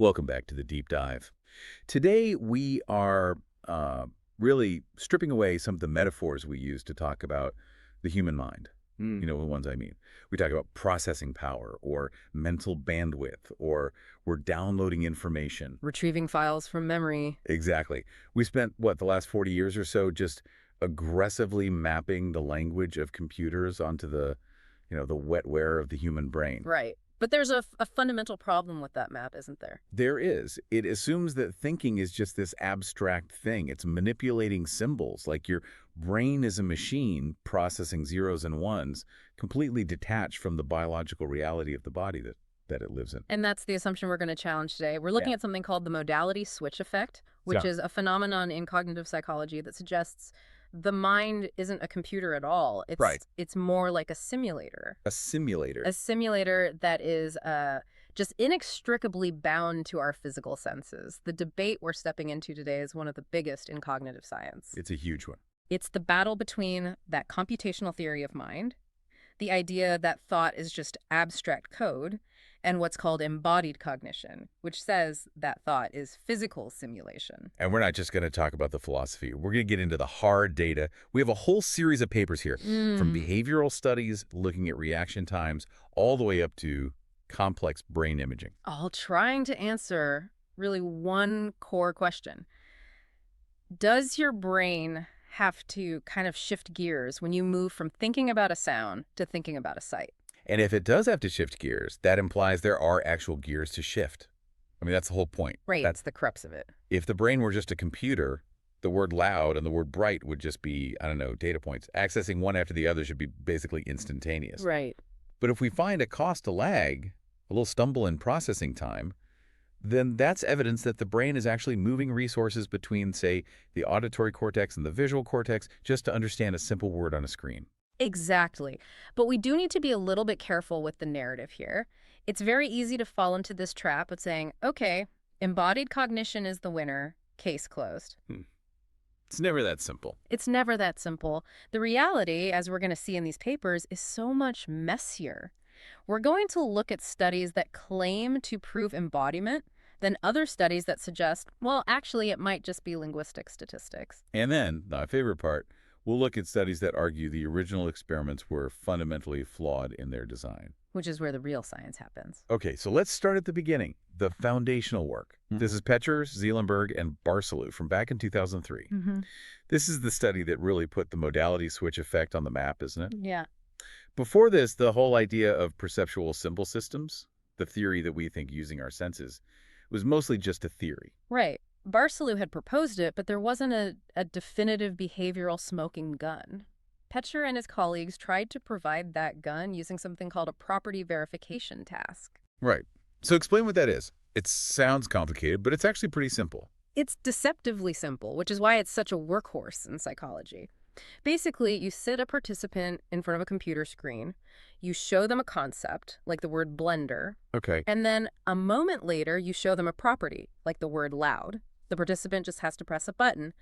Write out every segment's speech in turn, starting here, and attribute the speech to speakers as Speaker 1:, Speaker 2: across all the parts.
Speaker 1: Welcome back to the deep dive. Today we are really stripping away some of the metaphors we use to talk about the human mind.
Speaker 2: Mm.
Speaker 1: You know the ones I mean. We talk about processing power or mental bandwidth or we're downloading information.
Speaker 3: Retrieving files from memory.
Speaker 1: Exactly. We spent, what, the last 40 years or so just aggressively mapping the language of computers onto the wetware of the human brain.
Speaker 3: Right. But there's a fundamental problem with that map, isn't there?
Speaker 1: There is. It assumes that thinking is just this abstract thing. It's manipulating symbols, like your brain is a machine processing zeros and ones, completely detached from the biological reality of the body that it lives in.
Speaker 3: And that's the assumption we're going to challenge today. We're looking at something called the modality switch effect, which is a phenomenon in cognitive psychology that suggests the mind isn't a computer at all. It's more like a simulator.
Speaker 1: A simulator.
Speaker 3: A simulator that is just inextricably bound to our physical senses. The debate we're stepping into today is one of the biggest in cognitive science.
Speaker 1: It's a huge one.
Speaker 3: It's the battle between that computational theory of mind, the idea that thought is just abstract code, and what's called embodied cognition, which says that thought is physical simulation.
Speaker 1: And we're not just going to talk about the philosophy. We're going to get into the hard data. We have a whole series of papers here, from behavioral studies, looking at reaction times, all the way up to complex brain imaging.
Speaker 3: All trying to answer really one core question. Does your brain have to kind of shift gears when you move from thinking about a sound to thinking about a sight?
Speaker 1: And if it does have to shift gears, that implies there are actual gears to shift. I mean, that's the whole point.
Speaker 3: Right, that's the crux of it.
Speaker 1: If the brain were just a computer, the word loud and the word bright would just be, I don't know, data points. Accessing one after the other should be basically instantaneous.
Speaker 3: Right.
Speaker 1: But if we find a cost to lag, a little stumble in processing time, then that's evidence that the brain is actually moving resources between, say, the auditory cortex and the visual cortex just to understand a simple word on a screen.
Speaker 3: Exactly. But we do need to be a little bit careful with the narrative here. It's very easy to fall into this trap of saying, okay, embodied cognition is the winner, case closed.
Speaker 1: It's never that simple.
Speaker 3: It's never that simple. The reality, as we're going to see in these papers, is so much messier. We're going to look at studies that claim to prove embodiment, then other studies that suggest, well, actually, it might just be linguistic statistics.
Speaker 1: And then, my favorite part, we'll look at studies that argue the original experiments were fundamentally flawed in their design.
Speaker 3: Which is where the real science happens.
Speaker 1: Okay, so let's start at the beginning, the foundational work. This is Petcher, Zeelenberg, and Barcelou from back in 2003. This is the study that really put the modality switch effect on the map, isn't it?
Speaker 3: Yeah.
Speaker 1: Before this, the whole idea of perceptual symbol systems, the theory that we think using our senses, was mostly just a theory.
Speaker 3: Right. Barcelou had proposed it, but there wasn't a definitive behavioral smoking gun. Petcher and his colleagues tried to provide that gun using something called a property verification task.
Speaker 1: Right. So explain what that is. It sounds complicated, but it's actually pretty simple.
Speaker 3: It's deceptively simple, which is why it's such a workhorse in psychology. Basically, you sit a participant in front of a computer screen, you show them a concept, like the word blender,
Speaker 1: Okay.
Speaker 3: and then a moment later, you show them a property, like the word loud. The participant just has to press a button.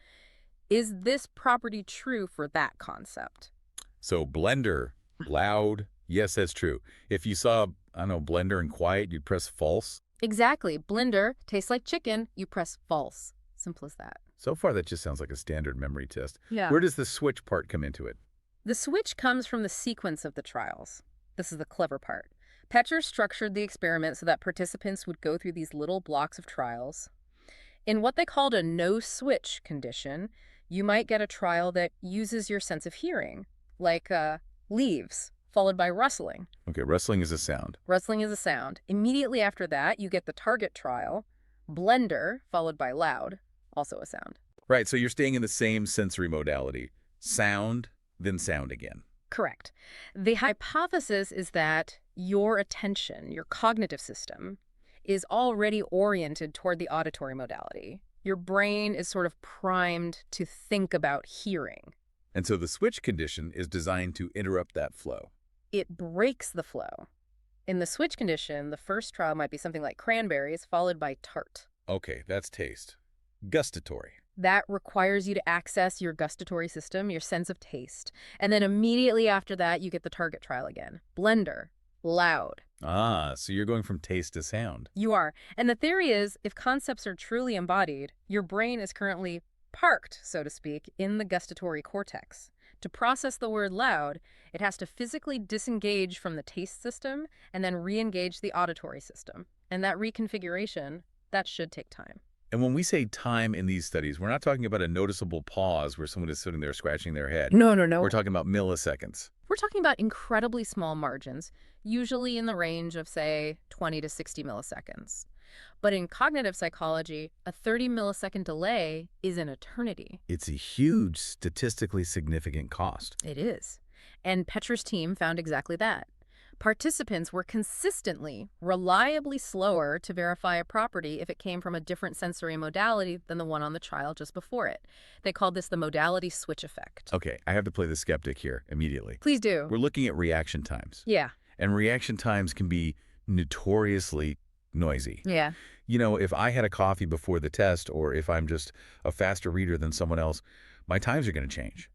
Speaker 3: Is this property true for that concept?
Speaker 1: So blender, loud, yes, that's true. If you saw, I don't know, blender and quiet, you'd press false.
Speaker 3: Exactly. Blender tastes like chicken. You press false. Simple as that.
Speaker 1: So far, that just sounds like a standard memory test.
Speaker 3: Yeah.
Speaker 1: Where does the switch part come into it?
Speaker 3: The switch comes from the sequence of the trials. This is the clever part. Petcher structured the experiment so that participants would go through these little blocks of trials. In what they called a no-switch condition, you might get a trial that uses your sense of hearing, like leaves, followed by rustling.
Speaker 1: Okay, rustling is a sound.
Speaker 3: Rustling is a sound. Immediately after that, you get the target trial, blender, followed by loud, also a sound.
Speaker 1: Right, so you're staying in the same sensory modality. Sound, then sound again.
Speaker 3: Correct. The hypothesis is that your attention, your cognitive system, is already oriented toward the auditory modality. Your brain is sort of primed to think about hearing.
Speaker 1: And so the switch condition is designed to interrupt that flow.
Speaker 3: It breaks the flow. In the switch condition, the first trial might be something like cranberries, followed by tart.
Speaker 1: Okay, that's taste. Gustatory.
Speaker 3: That requires you to access your gustatory system, your sense of taste. And then immediately after that, you get the target trial again. Blender, loud.
Speaker 1: Ah, so you're going from taste to sound.
Speaker 3: You are. And the theory is, if concepts are truly embodied, your brain is currently parked, so to speak, in the gustatory cortex. To process the word loud, it has to physically disengage from the taste system and then re-engage the auditory system. And that reconfiguration, that should take time.
Speaker 1: And when we say time in these studies, we're not talking about a noticeable pause where someone is sitting there scratching their head.
Speaker 3: No, no, no.
Speaker 1: We're talking about milliseconds.
Speaker 3: We're talking about incredibly small margins, usually in the range of, say, 20 to 60 milliseconds. But in cognitive psychology, a 30-millisecond delay is an eternity.
Speaker 1: It's a huge, statistically significant cost.
Speaker 3: It is. And Petr's team found exactly that. Participants were consistently, reliably slower to verify a property if it came from a different sensory modality than the one on the trial just before it. They called this the modality switch effect.
Speaker 1: Okay, I have to play the skeptic here immediately.
Speaker 3: Please do.
Speaker 1: We're looking at reaction times.
Speaker 3: Yeah.
Speaker 1: And reaction times can be notoriously noisy.
Speaker 3: Yeah.
Speaker 1: You know, if I had a coffee before the test, or if I'm just a faster reader than someone else, my times are going to change.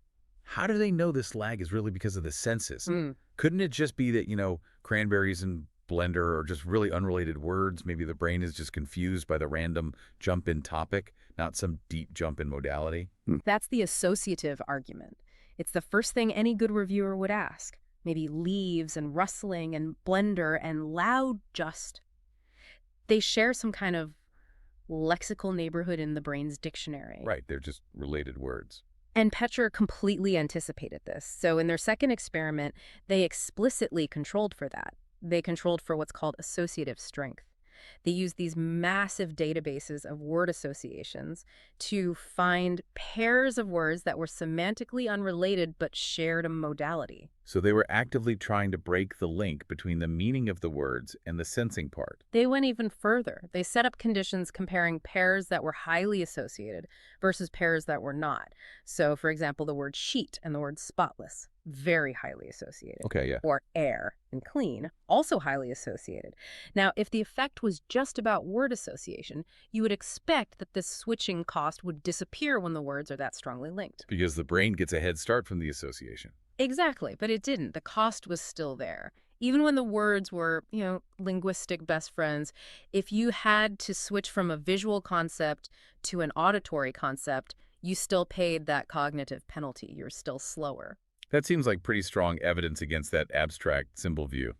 Speaker 1: How do they know this lag is really because of the senses? Couldn't it just be that, cranberries and blender are just really unrelated words? Maybe the brain is just confused by the random jump in topic, not some deep jump in modality?
Speaker 3: That's the associative argument. It's the first thing any good reviewer would ask. Maybe leaves and rustling and blender and loud just. They share some kind of lexical neighborhood in the brain's dictionary.
Speaker 1: Right, they're just related words.
Speaker 3: And Petcher completely anticipated this. So in their second experiment, they explicitly controlled for that. They controlled for what's called associative strength. They used these massive databases of word associations to find pairs of words that were semantically unrelated but shared a modality.
Speaker 1: So they were actively trying to break the link between the meaning of the words and the sensing part.
Speaker 3: They went even further. They set up conditions comparing pairs that were highly associated versus pairs that were not. So, for example, the word sheet and the word spotless, very highly associated.
Speaker 1: Okay, yeah.
Speaker 3: Or air and clean, also highly associated. Now, if the effect was just about word association, you would expect that this switching cost would disappear when the words are that strongly linked.
Speaker 1: Because the brain gets a head start from the association.
Speaker 3: Exactly, but it didn't. The cost was still there. Even when the words were, linguistic best friends, if you had to switch from a visual concept to an auditory concept, you still paid that cognitive penalty. You're still slower.
Speaker 1: That seems like pretty strong evidence against that abstract symbol view.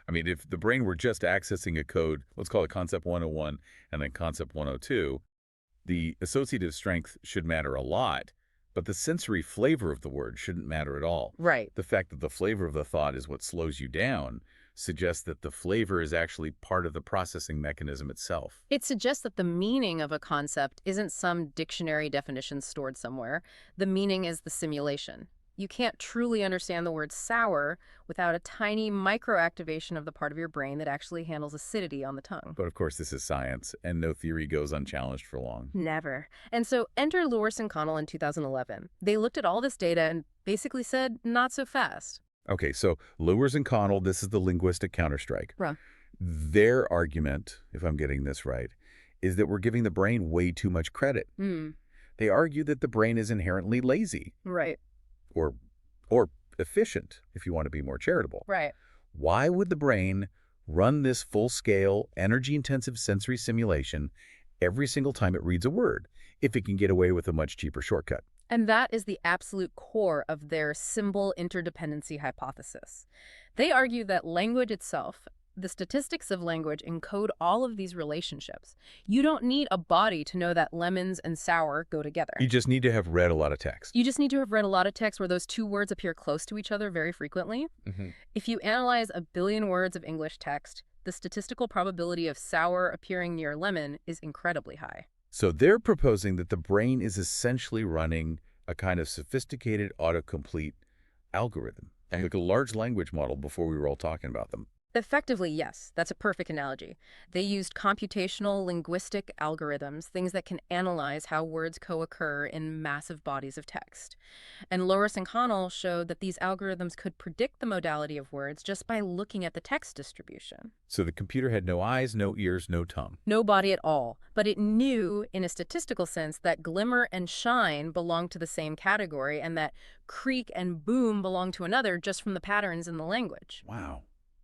Speaker 1: I mean, if the brain were just accessing a code, let's call it concept 101 and then concept 102, the associative strength should matter a lot. But the sensory flavor of the word shouldn't matter at all.
Speaker 3: Right.
Speaker 1: The fact that the flavor of the thought is what slows you down suggests that the flavor is actually part of the processing mechanism itself.
Speaker 3: It suggests that the meaning of a concept isn't some dictionary definition stored somewhere. The meaning is the simulation. You can't truly understand the word sour without a tiny microactivation of the part of your brain that actually handles acidity on the tongue.
Speaker 1: But of course, this is science, and no theory goes unchallenged for long.
Speaker 3: Never. And so enter Lewis and Connell in 2011. They looked at all this data and basically said, not so fast.
Speaker 1: Okay, so Lewis and Connell, this is the linguistic counterstrike.
Speaker 3: Right.
Speaker 1: Their argument, if I'm getting this right, is that we're giving the brain way too much credit. They argue that the brain is inherently lazy.
Speaker 3: Right.
Speaker 1: Or efficient, if you want to be more charitable.
Speaker 3: Right.
Speaker 1: Why would the brain run this full-scale, energy-intensive sensory simulation every single time it reads a word, if it can get away with a much cheaper shortcut?
Speaker 3: And that is the absolute core of their symbol interdependency hypothesis. They argue that language itself, the statistics of language, encode all of these relationships. You don't need a body to know that lemons and sour go together.
Speaker 1: You just need to have read a lot of text.
Speaker 3: You just need to have read a lot of text where those two words appear close to each other very frequently. If you analyze 1 billion words of English text, the statistical probability of sour appearing near lemon is incredibly high.
Speaker 1: So they're proposing that the brain is essentially running a kind of sophisticated autocomplete algorithm, like a large language model before we were all talking about them.
Speaker 3: Effectively, yes. That's a perfect analogy. They used computational linguistic algorithms, things that can analyze how words co-occur in massive bodies of text. And Loris and Connell showed that these algorithms could predict the modality of words just by looking at the text distribution.
Speaker 1: So the computer had no eyes, no ears, no tongue.
Speaker 3: No body at all. But it knew, in a statistical sense, that glimmer and shine belonged to the same category and that creak and boom belonged to another just from the patterns in the language.
Speaker 1: Wow.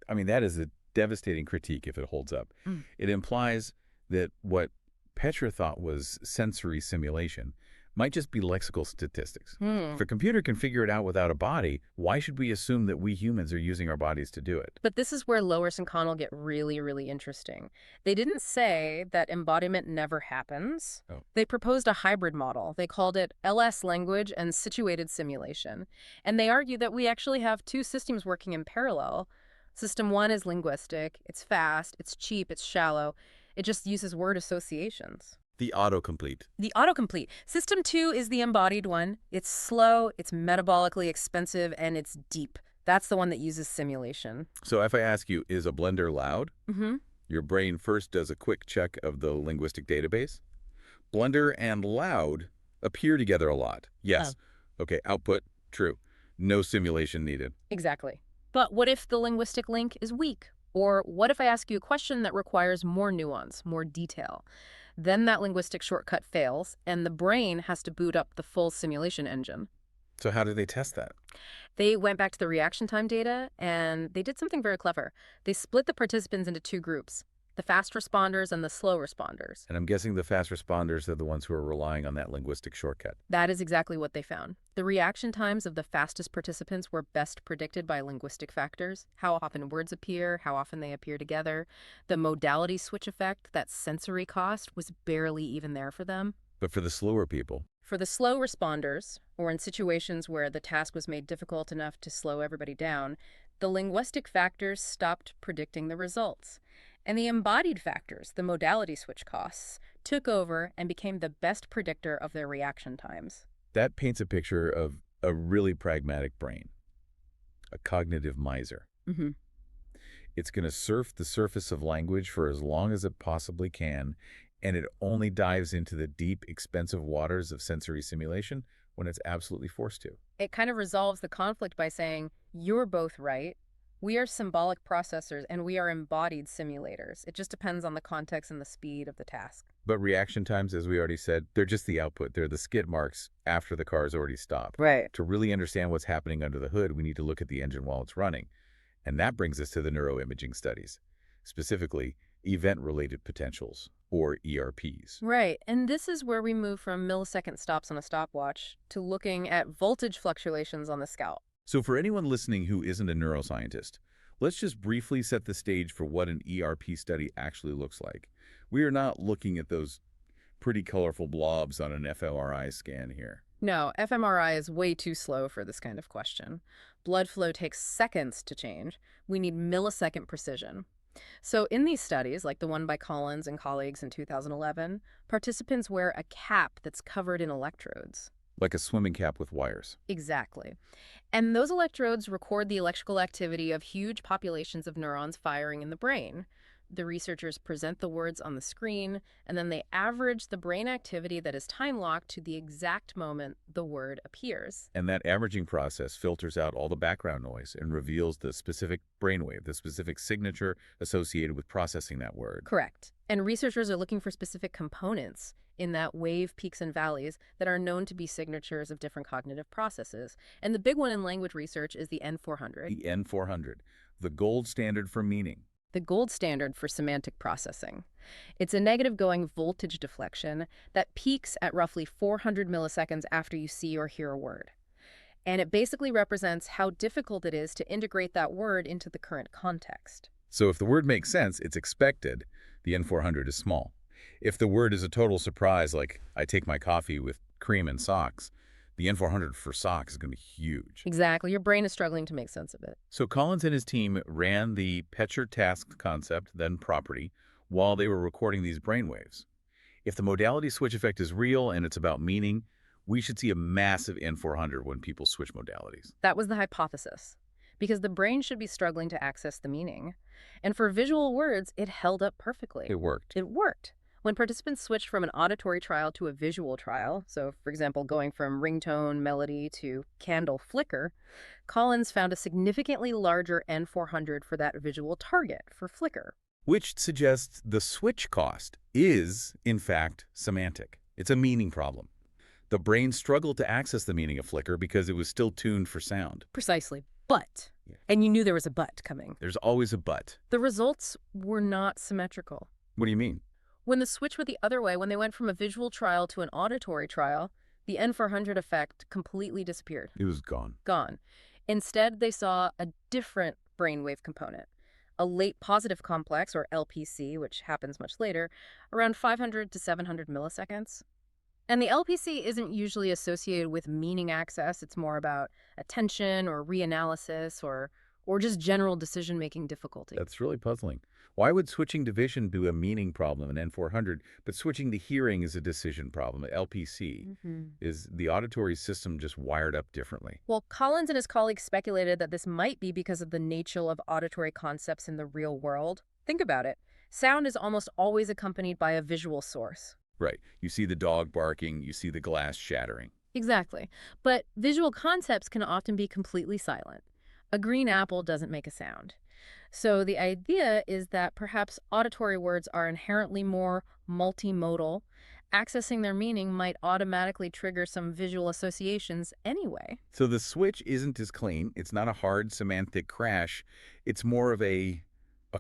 Speaker 1: I mean, that is a devastating critique if it holds up.
Speaker 3: Mm.
Speaker 1: It implies that what Petra thought was sensory simulation might just be lexical statistics.
Speaker 3: Hmm.
Speaker 1: If a computer can figure it out without a body, why should we assume that we humans are using our bodies to do it?
Speaker 3: But this is where Lowers and Connell get really, really interesting. They didn't say that embodiment never happens.
Speaker 1: Oh.
Speaker 3: They proposed a hybrid model. They called it LS language and situated simulation. And they argue that we actually have two systems working in parallel. System one is linguistic. It's fast, it's cheap, it's shallow. It just uses word associations.
Speaker 1: The autocomplete.
Speaker 3: The autocomplete. System two is the embodied one. It's slow, it's metabolically expensive, and it's deep. That's the one that uses simulation.
Speaker 1: So if I ask you, is a blender loud?
Speaker 3: Mm-hmm.
Speaker 1: Your brain first does a quick check of the linguistic database. Blender and loud appear together a lot. Yes. Okay, output, true. No simulation needed.
Speaker 3: Exactly. But what if the linguistic link is weak? Or what if I ask you a question that requires more nuance, more detail? Then that linguistic shortcut fails, and the brain has to boot up the full simulation engine.
Speaker 1: So how did they test that?
Speaker 3: They went back to the reaction time data, and they did something very clever. They split the participants into two groups, the fast responders and the slow responders.
Speaker 1: And I'm guessing the fast responders are the ones who are relying on that linguistic shortcut.
Speaker 3: That is exactly what they found. The reaction times of the fastest participants were best predicted by linguistic factors, how often words appear, how often they appear together. The modality switch effect, that sensory cost, was barely even there for them.
Speaker 1: But for the slower people,
Speaker 3: For the slow responders, or in situations where the task was made difficult enough to slow everybody down, the linguistic factors stopped predicting the results. And the embodied factors, the modality switch costs, took over and became the best predictor of their reaction times.
Speaker 1: that paints a picture of a really pragmatic brain, a cognitive miser.
Speaker 3: Mm-hmm.
Speaker 1: It's going to surf the surface of language for as long as it possibly can, and it only dives into the deep, expensive waters of sensory simulation when it's absolutely forced to.
Speaker 3: It kind of resolves the conflict by saying, you're both right. We are symbolic processors and we are embodied simulators. It just depends on the context and the speed of the task.
Speaker 1: But reaction times, as we already said, they're just the output. They're the skid marks after the car's already stopped.
Speaker 3: Right.
Speaker 1: To really understand what's happening under the hood, we need to look at the engine while it's running. And that brings us to the neuroimaging studies, specifically event-related potentials, or ERPs.
Speaker 3: Right, and this is where we move from millisecond stops on a stopwatch to looking at voltage fluctuations on the scalp.
Speaker 1: So for anyone listening who isn't a neuroscientist, let's just briefly set the stage for what an ERP study actually looks like. We are not looking at those pretty colorful blobs on an fMRI scan here.
Speaker 3: No, fMRI is way too slow for this kind of question. Blood flow takes seconds to change. We need millisecond precision. So in these studies, like the one by Collins and colleagues in 2011, participants wear a cap that's covered in electrodes.
Speaker 1: Like a swimming cap with wires.
Speaker 3: Exactly. And those electrodes record the electrical activity of huge populations of neurons firing in the brain. The researchers present the words on the screen, and then they average the brain activity that is time-locked to the exact moment the word appears.
Speaker 1: And that averaging process filters out all the background noise and reveals the specific brainwave, the specific signature associated with processing that word.
Speaker 3: Correct. And researchers are looking for specific components in that wave peaks and valleys that are known to be signatures of different cognitive processes. And the big one in language research is the N400.
Speaker 1: The N400, the gold standard for meaning.
Speaker 3: The gold standard for semantic processing. It's a negative going voltage deflection that peaks at roughly 400 milliseconds after you see or hear a word. And it basically represents how difficult it is to integrate that word into the current context.
Speaker 1: So if the word makes sense, it's expected, the N400 is small. If the word is a total surprise, like I take my coffee with cream and socks, the N400 for socks is going to be huge.
Speaker 3: Exactly. Your brain is struggling to make sense of it.
Speaker 1: So Collins and his team ran the Pecher task concept, then property, while they were recording these brainwaves. If the modality switch effect is real and it's about meaning, we should see a massive N400 when people switch modalities.
Speaker 3: That was the hypothesis, because the brain should be struggling to access the meaning. And for visual words, it held up perfectly.
Speaker 1: It worked.
Speaker 3: It worked. When participants switched from an auditory trial to a visual trial, so for example, going from ringtone melody to candle flicker, Collins found a significantly larger N400 for that visual target, for flicker.
Speaker 1: Which suggests the switch cost is, in fact, semantic. It's a meaning problem. The brain struggled to access the meaning of flicker because it was still tuned for sound.
Speaker 3: Precisely. But And you knew there was a but coming.
Speaker 1: There's always a but.
Speaker 3: The results were not symmetrical.
Speaker 1: What do you mean?
Speaker 3: When the switch went the other way, when they went from a visual trial to an auditory trial, the N400 effect completely disappeared.
Speaker 1: It was gone.
Speaker 3: Gone. Instead, they saw a different brainwave component, a late positive complex, or LPC, which happens much later, around 500 to 700 milliseconds. And the LPC isn't usually associated with meaning access. It's more about attention or reanalysis or just general decision-making difficulty.
Speaker 1: That's really puzzling. Why would switching to vision be a meaning problem in N400, but switching to hearing is a decision problem? LPC, is the auditory system just wired up differently?
Speaker 3: Well, Collins and his colleagues speculated that this might be because of the nature of auditory concepts in the real world. Think about it. Sound is almost always accompanied by a visual source.
Speaker 1: Right. You see the dog barking, you see the glass shattering.
Speaker 3: Exactly. But visual concepts can often be completely silent. A green apple doesn't make a sound. So the idea is that perhaps auditory words are inherently more multimodal. Accessing their meaning might automatically trigger some visual associations anyway.
Speaker 1: So the switch isn't as clean. It's not a hard semantic crash. It's more of a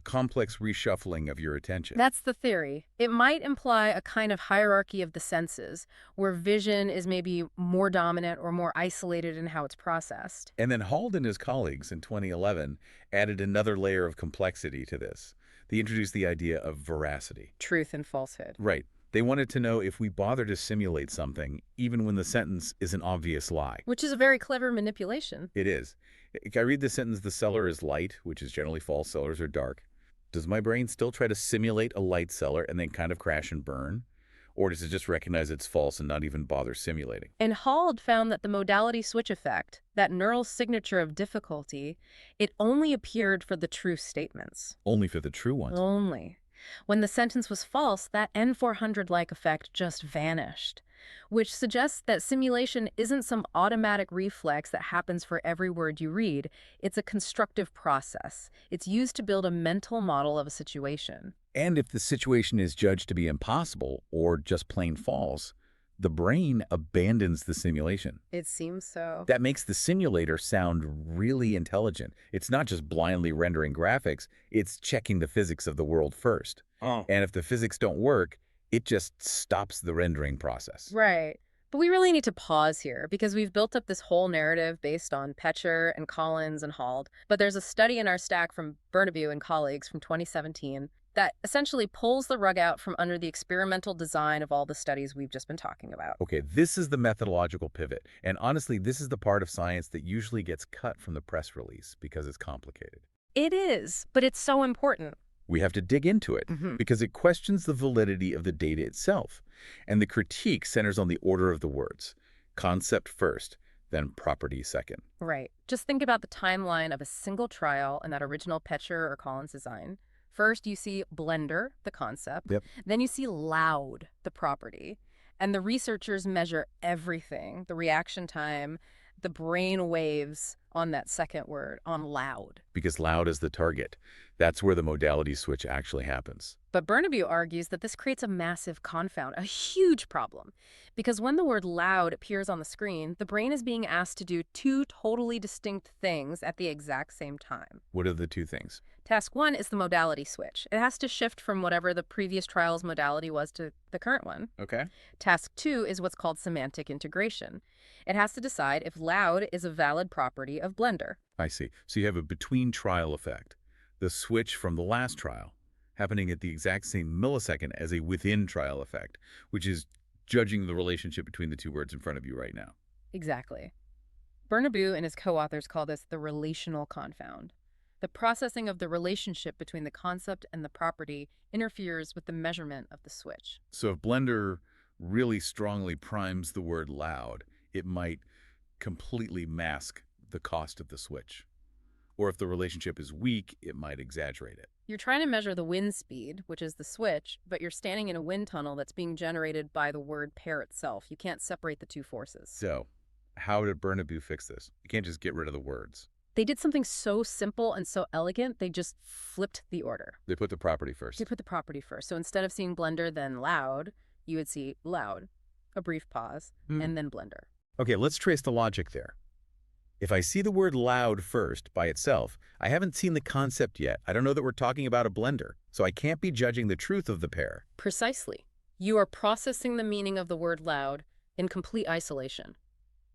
Speaker 1: complex reshuffling of your attention.
Speaker 3: That's the theory. It might imply a kind of hierarchy of the senses, where vision is maybe more dominant or more isolated in how it's processed.
Speaker 1: And then Hald and his colleagues in 2011 added another layer of complexity to this. They introduced the idea of veracity.
Speaker 3: Truth and falsehood.
Speaker 1: Right. They wanted to know if we bother to simulate something, even when the sentence is an obvious lie.
Speaker 3: Which is a very clever manipulation.
Speaker 1: It is. I read the sentence, the cellar is light, which is generally false, cellars are dark. Does my brain still try to simulate a light cellar and then kind of crash and burn? Or does it just recognize it's false and not even bother simulating?
Speaker 3: And Hald found that the modality switch effect, that neural signature of difficulty, it only appeared for the true statements.
Speaker 1: Only for the true ones.
Speaker 3: Only. When the sentence was false, that N400-like effect just vanished, which suggests that simulation isn't some automatic reflex that happens for every word you read. It's a constructive process. It's used to build a mental model of a situation.
Speaker 1: And if the situation is judged to be impossible or just plain false, the brain abandons the simulation.
Speaker 3: It seems so.
Speaker 1: That makes the simulator sound really intelligent. It's not just blindly rendering graphics, it's checking the physics of the world first.
Speaker 2: Oh.
Speaker 1: And if the physics don't work, it just stops the rendering process.
Speaker 3: Right. But we really need to pause here because we've built up this whole narrative based on Petcher and Collins and Hald. But there's a study in our stack from Bernabeu and colleagues from 2017 that essentially pulls the rug out from under the experimental design of all the studies we've just been talking about.
Speaker 1: Okay, this is the methodological pivot. And honestly, this is the part of science that usually gets cut from the press release because it's complicated.
Speaker 3: It is, but it's so important.
Speaker 1: We have to dig into it because it questions the validity of the data itself. And the critique centers on the order of the words. Concept first, then property second.
Speaker 3: Right. Just think about the timeline of a single trial in that original Petcher or Collins design. First, you see blender, the concept.
Speaker 1: Yep.
Speaker 3: Then you see loud, the property. And the researchers measure everything, the reaction time, the brain waves on that second word, on loud.
Speaker 1: Because loud is the target. That's where the modality switch actually happens.
Speaker 3: But Bernabeu argues that this creates a massive confound, a huge problem. Because when the word loud appears on the screen, the brain is being asked to do two totally distinct things at the exact same time.
Speaker 1: What are the two things?
Speaker 3: Task one is the modality switch. It has to shift from whatever the previous trial's modality was to the current one.
Speaker 1: Okay.
Speaker 3: Task two is what's called semantic integration. It has to decide if loud is a valid property of Blender.
Speaker 1: I see. So you have a between trial effect. The switch from the last trial happening at the exact same millisecond as a within trial effect, which is judging the relationship between the two words in front of you right now.
Speaker 3: Exactly. Bernabeu and his co-authors call this the relational confound. The processing of the relationship between the concept and the property interferes with the measurement of the switch.
Speaker 1: So if Blender really strongly primes the word loud, it might completely mask the cost of the switch. Or if the relationship is weak, it might exaggerate it.
Speaker 3: You're trying to measure the wind speed, which is the switch, but you're standing in a wind tunnel that's being generated by the word pair itself. You can't separate the two forces.
Speaker 1: So how did Bernabeu fix this? You can't just get rid of the words.
Speaker 3: They did something so simple and so elegant, they just flipped the order.
Speaker 1: They put the property first.
Speaker 3: They put the property first. So instead of seeing Blender, then loud, you would see loud, a brief pause, and then Blender.
Speaker 1: Okay, let's trace the logic there. If I see the word loud first by itself, I haven't seen the concept yet. I don't know that we're talking about a blender, so I can't be judging the truth of the pair.
Speaker 3: Precisely. You are processing the meaning of the word loud in complete isolation.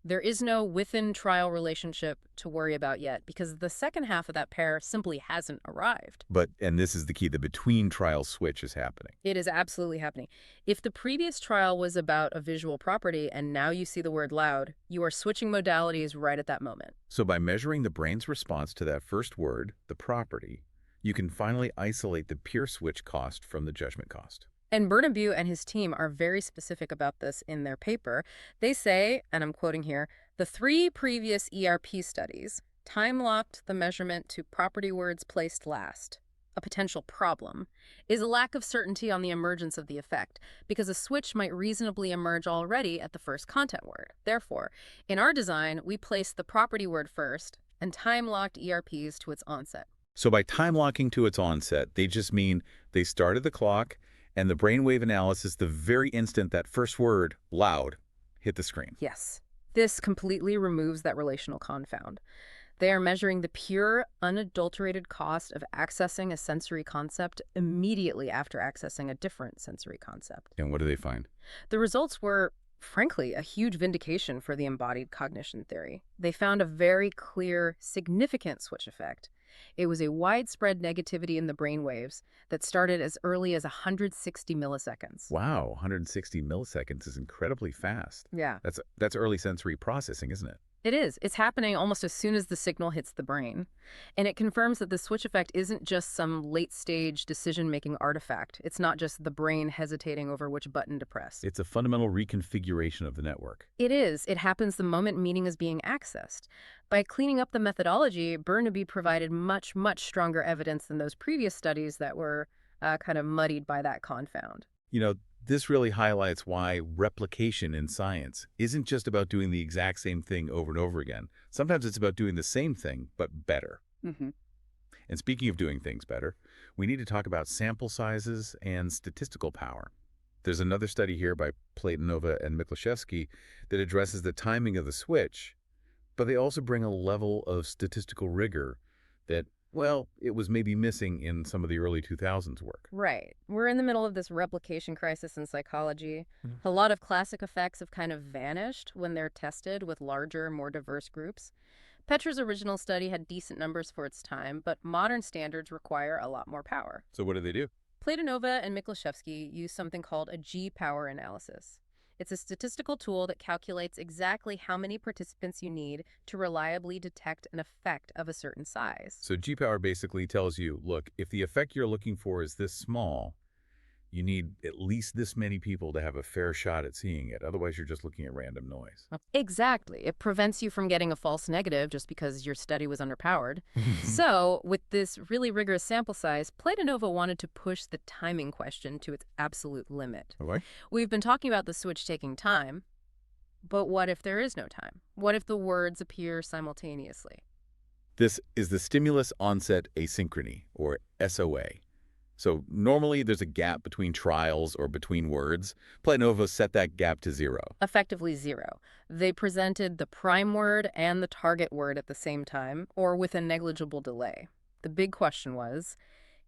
Speaker 3: There is no within-trial relationship to worry about yet because the second half of that pair simply hasn't arrived.
Speaker 1: And this is the key, the between trial switch is happening.
Speaker 3: It is absolutely happening. If the previous trial was about a visual property and now you see the word loud, you are switching modalities right at that moment.
Speaker 1: So by measuring the brain's response to that first word, the property, you can finally isolate the pure switch cost from the judgment cost.
Speaker 3: And Bernabeu and his team are very specific about this in their paper. They say, and I'm quoting here, the 3 previous ERP studies time-locked the measurement to property words placed last. A potential problem is a lack of certainty on the emergence of the effect, because a switch might reasonably emerge already at the first content word. Therefore, in our design, we placed the property word first and time-locked ERPs to its onset.
Speaker 1: So by time locking to its onset, they just mean they started the clock and the brainwave analysis the very instant that first word, loud, hit the screen.
Speaker 3: Yes. This completely removes that relational confound. They are measuring the pure, unadulterated cost of accessing a sensory concept immediately after accessing a different sensory concept.
Speaker 1: And what do they find?
Speaker 3: The results were, frankly, a huge vindication for the embodied cognition theory. They found a very clear, significant switch effect. It was a widespread negativity in the brainwaves that started as early as 160 milliseconds.
Speaker 1: Wow, 160 milliseconds is incredibly fast.
Speaker 3: Yeah.
Speaker 1: That's early sensory processing, isn't it?
Speaker 3: It is. It's happening almost as soon as the signal hits the brain. And it confirms that the switch effect isn't just some late-stage decision-making artifact. It's not just the brain hesitating over which button to press.
Speaker 1: It's a fundamental reconfiguration of the network.
Speaker 3: It is. It happens the moment meaning is being accessed. By cleaning up the methodology, Bernabeu provided much, much stronger evidence than those previous studies that were kind of muddied by that confound.
Speaker 1: You know, this really highlights why replication in science isn't just about doing the exact same thing over and over again. Sometimes it's about doing the same thing, but better.
Speaker 3: Mm-hmm.
Speaker 1: And speaking of doing things better, we need to talk about sample sizes and statistical power. There's another study here by Platonova and Miklashevsky that addresses the timing of the switch, but they also bring a level of statistical rigor that, well, it was maybe missing in some of the early 2000s work.
Speaker 3: Right. We're in the middle of this replication crisis in psychology. A lot of classic effects have kind of vanished when they're tested with larger, more diverse groups. Petra's original study had decent numbers for its time, but modern standards require a lot more power.
Speaker 1: So what do they do?
Speaker 3: Platonova and Miklashevsky use something called a G-power analysis. It's a statistical tool that calculates exactly how many participants you need to reliably detect an effect of a certain size.
Speaker 1: So G-power basically tells you, look, if the effect you're looking for is this small, you need at least this many people to have a fair shot at seeing it. Otherwise, you're just looking at random noise.
Speaker 3: Exactly. It prevents you from getting a false negative just because your study was underpowered. So, with this really rigorous sample size, Platonova wanted to push the timing question to its absolute limit.
Speaker 1: Okay.
Speaker 3: We've been talking about the switch taking time, but what if there is no time? What if the words appear simultaneously?
Speaker 1: This is the stimulus onset asynchrony, or SOA. So normally there's a gap between trials or between words. Platonova set that gap to 0.
Speaker 3: Effectively 0. They presented the prime word and the target word at the same time, or with a negligible delay. The big question was,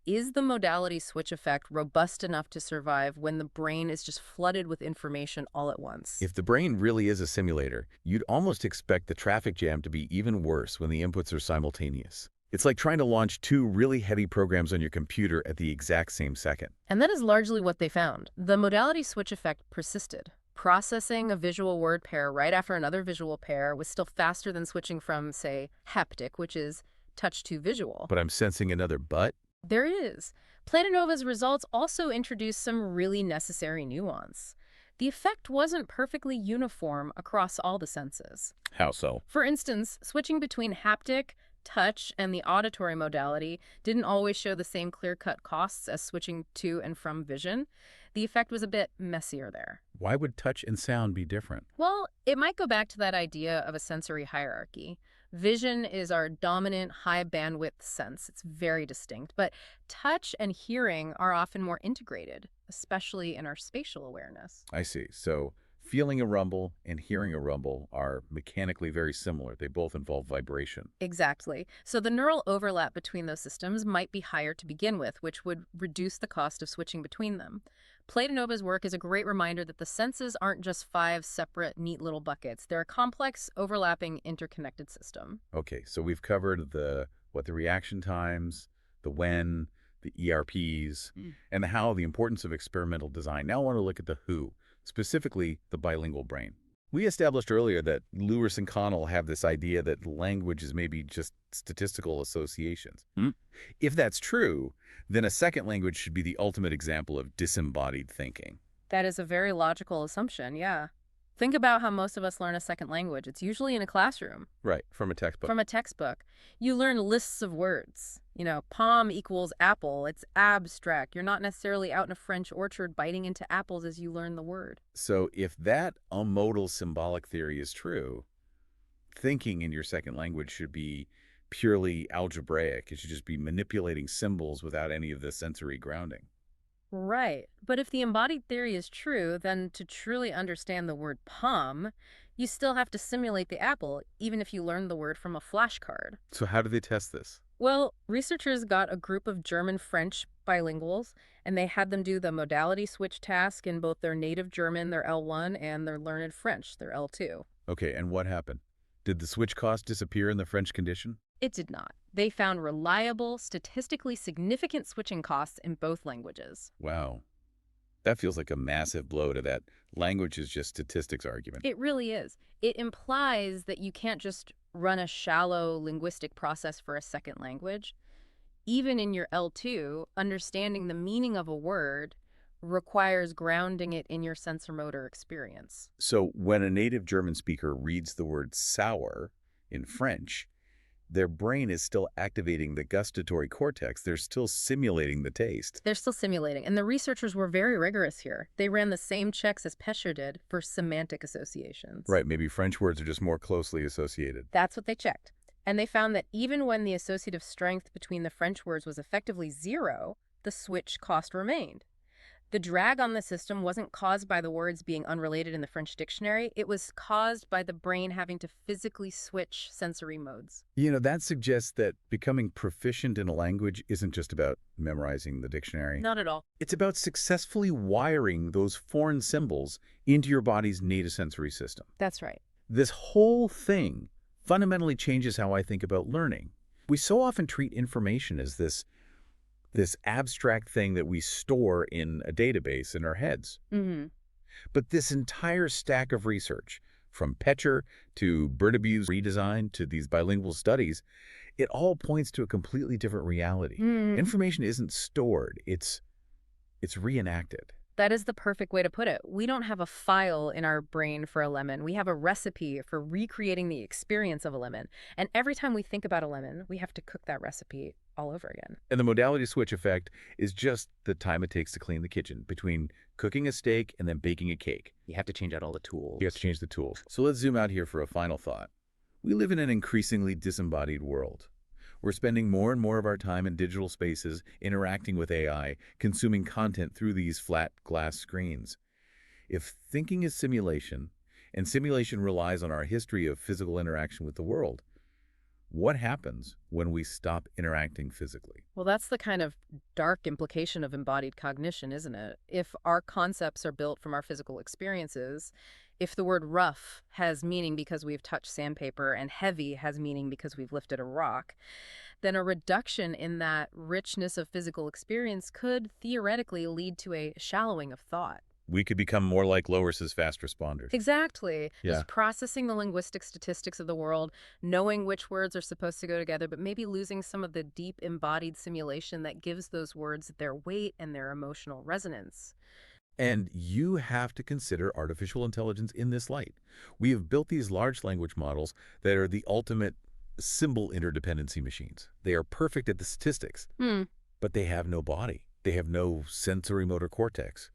Speaker 3: is the modality switch effect robust enough to survive when the brain is just flooded with information all at once?
Speaker 1: If the brain really is a simulator, you'd almost expect the traffic jam to be even worse when the inputs are simultaneous. It's like trying to launch 2 really heavy programs on your computer at the exact same second.
Speaker 3: And that is largely what they found. The modality switch effect persisted. Processing a visual word pair right after another visual pair was still faster than switching from, say, haptic, which is touch to visual.
Speaker 1: But I'm sensing another but?
Speaker 3: There is. Platonova's results also introduced some really necessary nuance. The effect wasn't perfectly uniform across all the senses.
Speaker 1: How so?
Speaker 3: For instance, switching between haptic, touch, and the auditory modality didn't always show the same clear-cut costs as switching to and from vision. The effect was a bit messier there.
Speaker 1: Why would touch and sound be different?
Speaker 3: Well, it might go back to that idea of a sensory hierarchy. Vision is our dominant high-bandwidth sense. It's very distinct. But touch and hearing are often more integrated, especially in our spatial awareness.
Speaker 1: I see. So Feeling a rumble and hearing a rumble are mechanically very similar. They both involve vibration.
Speaker 3: Exactly. So the neural overlap between those systems might be higher to begin with, which would reduce the cost of switching between them. Platanova's work is a great reminder that the senses aren't just five separate, neat little buckets. They're a complex, overlapping, interconnected system.
Speaker 1: Okay, so we've covered the reaction times, the when, the ERPs, and the how, the importance of experimental design. Now I want to look at the who, specifically the bilingual brain. We established earlier that Lewis and Connell have this idea that language is maybe just statistical associations. If that's true, then a second language should be the ultimate example of disembodied thinking.
Speaker 3: That is a very logical assumption, yeah. Think about how most of us learn a second language. It's usually in a classroom.
Speaker 1: Right, from a textbook.
Speaker 3: From a textbook. You learn lists of words. Palm equals apple. It's abstract. You're not necessarily out in a French orchard biting into apples as you learn the word.
Speaker 1: So if that modal symbolic theory is true, thinking in your second language should be purely algebraic. It should just be manipulating symbols without any of the sensory grounding.
Speaker 3: Right. But if the embodied theory is true, then to truly understand the word palm, you still have to simulate the apple, even if you learn the word from a flashcard.
Speaker 1: So how do they test this?
Speaker 3: Well, researchers got a group of German-French bilinguals, and they had them do the modality switch task in both their native German, their L1, and their learned French, their L2.
Speaker 1: Okay, and what happened? Did the switch cost disappear in the French condition?
Speaker 3: It did not. They found reliable, statistically significant switching costs in both languages.
Speaker 1: Wow. That feels like a massive blow to that language is just statistics argument.
Speaker 3: It really is. It implies that you can't just run a shallow linguistic process for a second language. Even in your L2, understanding the meaning of a word requires grounding it in your sensorimotor experience.
Speaker 1: So when a native German speaker reads the word sour in French, their brain is still activating the gustatory cortex. They're still simulating the taste.
Speaker 3: They're still simulating, and the researchers were very rigorous here. They ran the same checks as Pescher did for semantic associations.
Speaker 1: Right, maybe French words are just more closely associated.
Speaker 3: That's what they checked. And they found that even when the associative strength between the French words was effectively zero, the switch cost remained. The drag on the system wasn't caused by the words being unrelated in the French dictionary. It was caused by the brain having to physically switch sensory modes.
Speaker 1: That suggests that becoming proficient in a language isn't just about memorizing the dictionary.
Speaker 3: Not at all.
Speaker 1: It's about successfully wiring those foreign symbols into your body's native sensory system.
Speaker 3: That's right.
Speaker 1: This whole thing fundamentally changes how I think about learning. We so often treat information as this abstract thing that we store in a database in our heads. But this entire stack of research, from Petcher to Bertabue's redesign to these bilingual studies, it all points to a completely different reality. Information isn't stored, it's reenacted.
Speaker 3: That is the perfect way to put it. We don't have a file in our brain for a lemon. We have a recipe for recreating the experience of a lemon. And every time we think about a lemon, we have to cook that recipe all over again.
Speaker 1: And the modality switch effect is just the time it takes to clean the kitchen between cooking a steak and then baking a cake.
Speaker 2: You have to change out all the tools.
Speaker 1: You have to change the tools. So let's zoom out here for a final thought. We live in an increasingly disembodied world. We're spending more and more of our time in digital spaces, interacting with AI, consuming content through these flat glass screens. If thinking is simulation, and simulation relies on our history of physical interaction with the world, what happens when we stop interacting physically?
Speaker 3: Well, that's the kind of dark implication of embodied cognition, isn't it? If our concepts are built from our physical experiences, if the word rough has meaning because we've touched sandpaper and heavy has meaning because we've lifted a rock, then a reduction in that richness of physical experience could theoretically lead to a shallowing of thought.
Speaker 1: We could become more like Loris's fast responders.
Speaker 3: Exactly.
Speaker 1: Yeah.
Speaker 3: Just processing the linguistic statistics of the world, knowing which words are supposed to go together, but maybe losing some of the deep embodied simulation that gives those words their weight and their emotional resonance.
Speaker 1: And you have to consider artificial intelligence in this light. We have built these large language models that are the ultimate symbol interdependency machines. They are perfect at the statistics, but they have no body. They have no sensory motor cortex.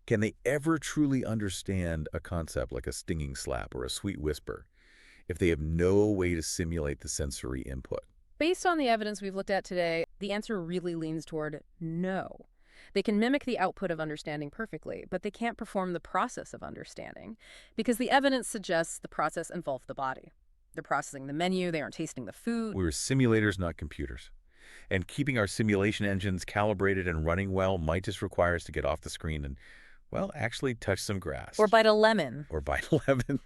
Speaker 1: Can they ever truly understand a concept like a stinging slap or a sweet whisper if they have no way to simulate the sensory input?
Speaker 3: Based on the evidence we've looked at today, the answer really leans toward no. They can mimic the output of understanding perfectly, but they can't perform the process of understanding because the evidence suggests the process involved the body. They're processing the menu, they aren't tasting the food.
Speaker 1: We're simulators, not computers. And keeping our simulation engines calibrated and running well might just require us to get off the screen and, well, actually touch some grass.
Speaker 3: Or bite a lemon.
Speaker 1: Or bite a lemon.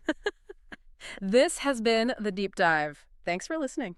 Speaker 3: This has been The Deep Dive. Thanks for listening.